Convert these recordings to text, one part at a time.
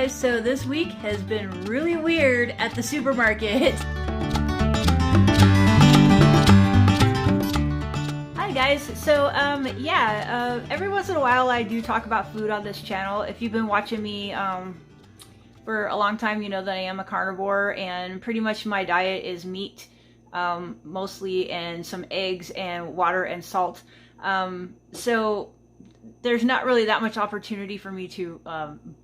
guys, so this week has been really weird at the supermarket. Hi guys, so every once in a while I do talk about food on this channel. If you've been watching me for a long time, you know that I am a carnivore, and pretty much my diet is meat mostly, and some eggs and water and salt. So there's not really that much opportunity for me to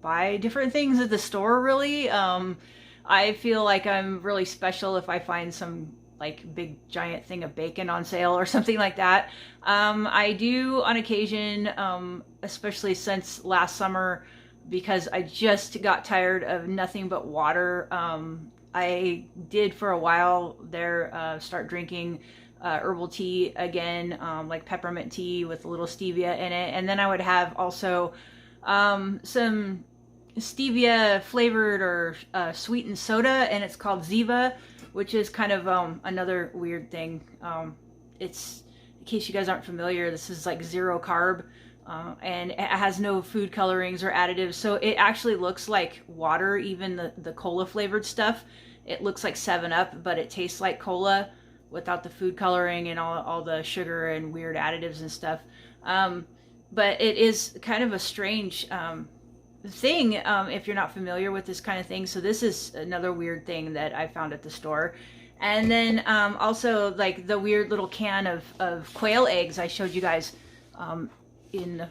buy different things at the store, really. I feel like I'm really special if I find some like big giant thing of bacon on sale or something like that. I do on occasion, especially since last summer, because I just got tired of nothing but water. I did for a while there start drinking herbal tea again, like peppermint tea with a little stevia in it. And then I would have also some stevia flavored or sweetened soda, and it's called Ziva, which is kind of another weird thing. It's, in case you guys aren't familiar, this is like 0 carb, and it has no food colorings or additives. So it actually looks like water, even the cola flavored stuff. It looks like 7-Up, but it tastes like cola without the food coloring and all the sugar and weird additives and stuff. But it is kind of a strange thing if you're not familiar with this kind of thing. So this is another weird thing that I found at the store. And then also like the weird little can of quail eggs I showed you guys in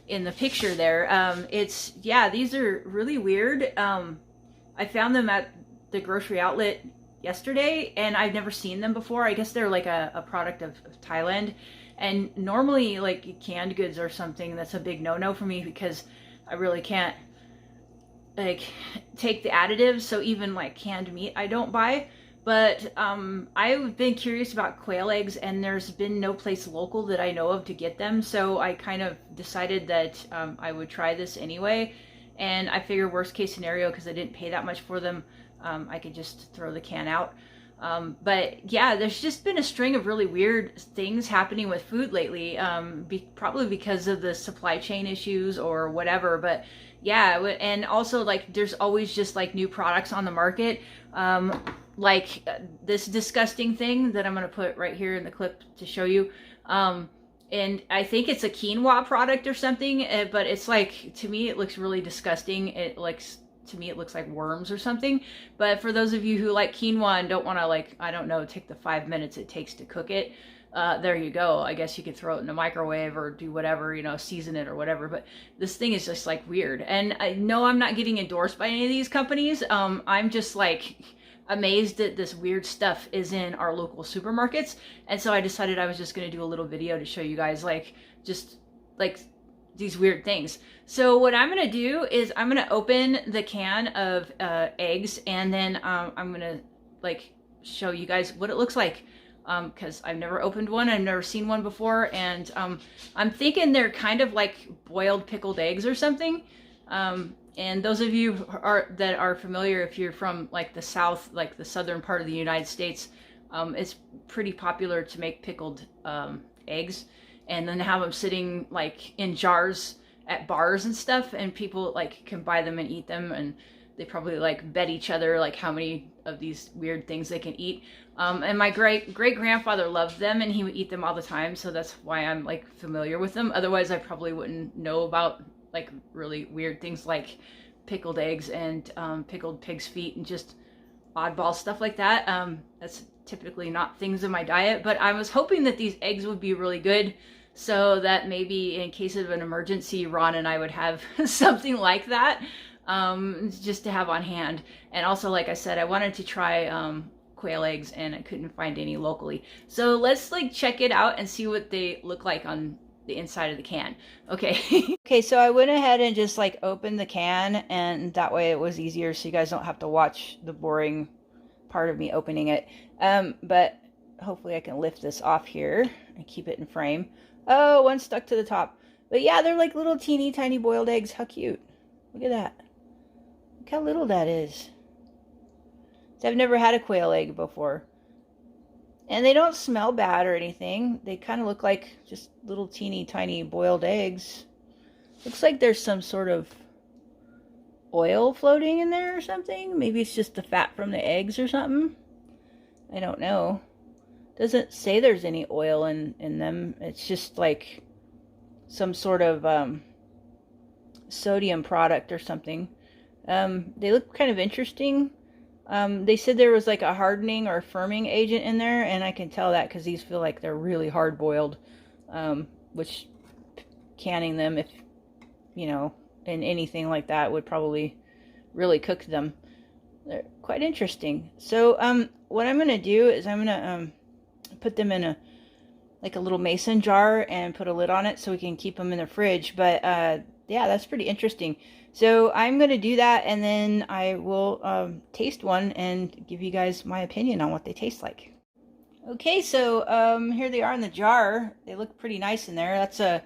the picture there. These are really weird. I found them at the grocery outlet yesterday, and I've never seen them before. I guess they're like a product of Thailand, and normally like canned goods or something, that's a big no-no for me because I really can't like take the additives. So even like canned meat I don't buy. But I've been curious about quail eggs, and there's been no place local that I know of to get them, so I kind of decided that I would try this anyway. And I figure worst case scenario, because I didn't pay that much for them, I could just throw the can out. But yeah, there's just been a string of really weird things happening with food lately, probably because of the supply chain issues or whatever. But yeah, and also like there's always just like new products on the market, like this disgusting thing that I'm going to put right here in the clip to show you. And I think it's a quinoa product or something, but it's like, to me, it looks really disgusting. To me, it looks like worms or something. But for those of you who like quinoa and don't want to, like, I don't know, take the 5 minutes it takes to cook it, there you go. I guess you could throw it in a microwave or do whatever, you know, season it or whatever. But this thing is just like weird. And I know I'm not getting endorsed by any of these companies. I'm just like amazed that this weird stuff is in our local supermarkets. And so I decided I was just going to do a little video to show you guys like just like these weird things. So what I'm going to do is I'm going to open the can of eggs, and then I'm going to like show you guys what it looks like, because I've never opened one. I've never seen one before, and I'm thinking they're kind of like boiled pickled eggs or something. And those of you that are familiar, if you're from like the South, like the southern part of the United States, it's pretty popular to make pickled eggs, and then have them sitting like in jars at bars and stuff, and people like can buy them and eat them, and they probably like bet each other like how many of these weird things they can eat. And my great grandfather loved them, and he would eat them all the time, so that's why I'm like familiar with them. Otherwise I probably wouldn't know about like really weird things like pickled eggs and pickled pig's feet and just oddball stuff like that. That's typically not things in my diet, but I was hoping that these eggs would be really good, so that maybe in case of an emergency, Ron and I would have something like that, just to have on hand. And also, like I said, I wanted to try quail eggs, and I couldn't find any locally. So let's like check it out and see what they look like on the inside of the can. Okay. Okay, so I went ahead and just like opened the can, and that way it was easier so you guys don't have to watch the boring part of me opening it. But hopefully I can lift this off here and keep it in frame. Oh, one stuck to the top. But yeah, they're like little teeny tiny boiled eggs. How cute. Look at that. Look how little that is. So I've never had a quail egg before. And they don't smell bad or anything. They kind of look like just little teeny tiny boiled eggs. Looks like there's some sort of oil floating in there or something. Maybe it's just the fat from the eggs or something. I don't know. Doesn't say there's any oil in them. It's just like some sort of sodium product or something. They look kind of interesting. They said there was like a hardening or firming agent in there, and I can tell that because these feel like they're really hard boiled, which canning them, if you know, in anything like that, would probably really cook them. They're quite interesting. So what I'm gonna do is I'm gonna put them in a little mason jar and put a lid on it so we can keep them in the fridge. But yeah, that's pretty interesting. So I'm going to do that, and then I will taste one and give you guys my opinion on what they taste like. Okay, so here they are in the jar. They look pretty nice in there. That's a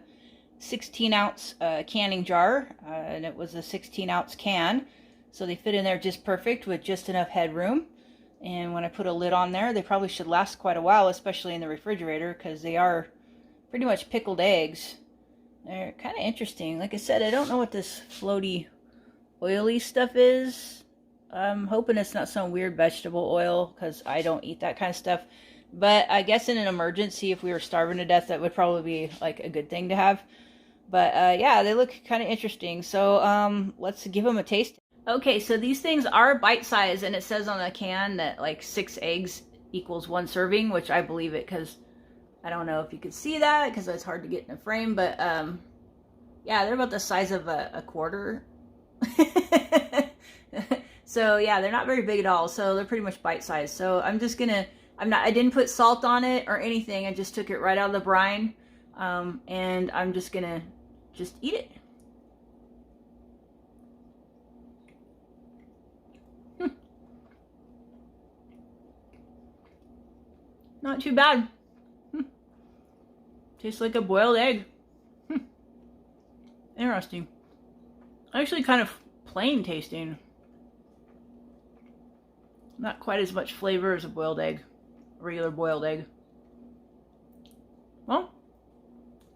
16-ounce canning jar, and it was a 16-ounce can. So they fit in there just perfect with just enough headroom. And when I put a lid on there, they probably should last quite a while, especially in the refrigerator, because they are pretty much pickled eggs. They're kind of interesting. Like I said, I don't know what this floaty, oily stuff is. I'm hoping it's not some weird vegetable oil, because I don't eat that kind of stuff. But I guess in an emergency, if we were starving to death, that would probably be like a good thing to have. But yeah, they look kind of interesting. So let's give them a taste. Okay, so these things are bite-sized, and it says on the can that like 6 eggs equals 1 serving, which I believe it, because I don't know if you could see that because it's hard to get in a frame, but yeah, they're about the size of a quarter. So yeah, they're not very big at all, so they're pretty much bite-sized. So I'm just gonna, I didn't put salt on it or anything. I just took it right out of the brine, and I'm just gonna eat it. Not too bad. Tastes like a boiled egg. Interesting. Actually kind of plain tasting. Not quite as much flavor as a boiled egg. A regular boiled egg. Well,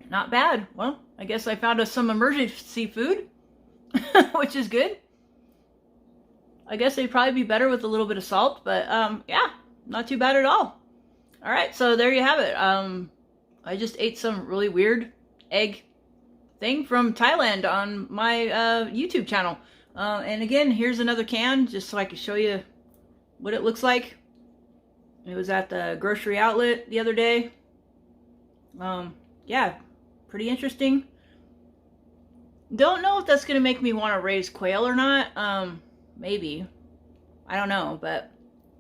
not bad. Well, I guess I found us some emergency food, which is good. I guess they'd probably be better with a little bit of salt, but yeah, not too bad at all. All right, so there you have it. I just ate some really weird egg thing from Thailand on my YouTube channel. And again, here's another can just so I can show you what it looks like. It was at the grocery outlet the other day. Yeah, pretty interesting. Don't know if that's going to make me want to raise quail or not. Maybe. I don't know, but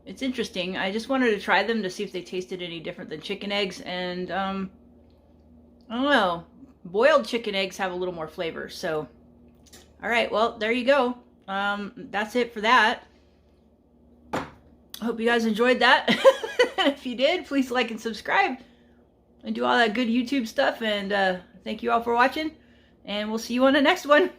it's interesting. I just wanted to try them to see if they tasted any different than chicken eggs, and I don't know. Boiled chicken eggs have a little more flavor, so all right, well, there you go. That's it for that. I hope you guys enjoyed that. If you did, please like and subscribe and do all that good YouTube stuff, and thank you all for watching, and we'll see you on the next one.